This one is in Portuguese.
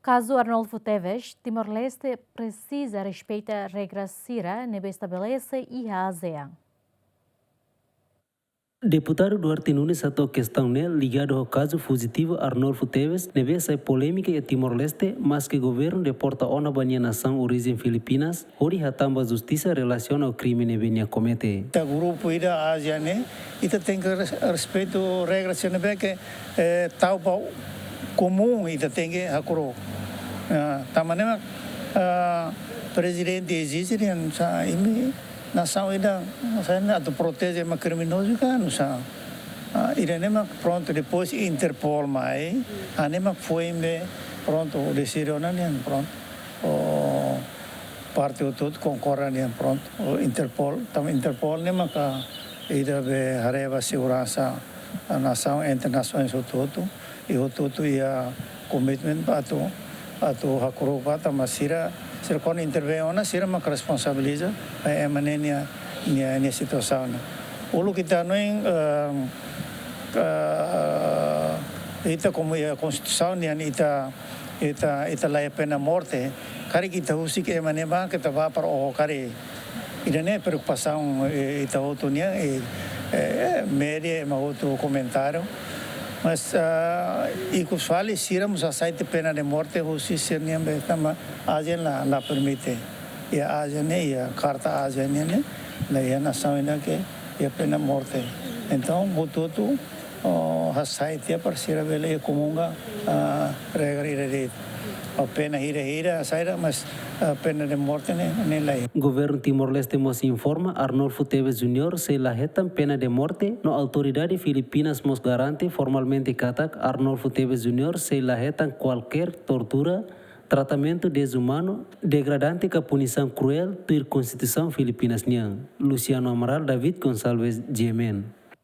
Caso Arnolfo Teves, Timor-Leste precisa respeitar regras CIRA, nebe estabelece e a ASEAN. Deputado Duarte Nunes atou questão nele ligado ao caso fugitivo Arnolfo Teves, neve essa polêmica em Timor-Leste, mas que o governo deporta ona banha nação origem Filipinas, ori hatamba justiça relaciona ao crime neve nia comete. O grupo ida ASEAN né, ita tem que respeito regras neve que tal pau comum ita tem que hakuro. Tamanema presidente existe né, sa ini nação ida saya atau protege ma criminoso kan sa irene pronto depois Interpol mai anema foi me pronto decidiu né pronto o parte todo concorre né pronto o Interpol também Interpol né ka ida be hareva segurança a nação internacional todo e o todo ia commitment atau hakuro pata masira kon intervenção na sira mak responsabiliza é manenia nia situação ulu kita noing ita como a constituição nia ita lá pena morte kari kita usik é manema que tava para o kari ida ne preocupação ita outro nia média ma outro comentário. Mas e que fale siramos a site pena de morte justiça nem betama ASEAN la permite e a ASEAN e a carta ASEAN né la ia nação ainda que é pena morte então botuto a site para ser vele comunga regra ire a pena ira saída mas a pena de morte nem lá. Governo Timor-Leste mos informa Arnolfo Teves Jr. se lahetam pena de morte no autoridade Filipinas mos garante formalmente katak Arnolfo Teves Jr. se lahetam qualquer tortura, tratamento desumano, degradante com punição cruel por Constituição Filipinas niang. Luciano Amaral, David Gonçalves, Jemen.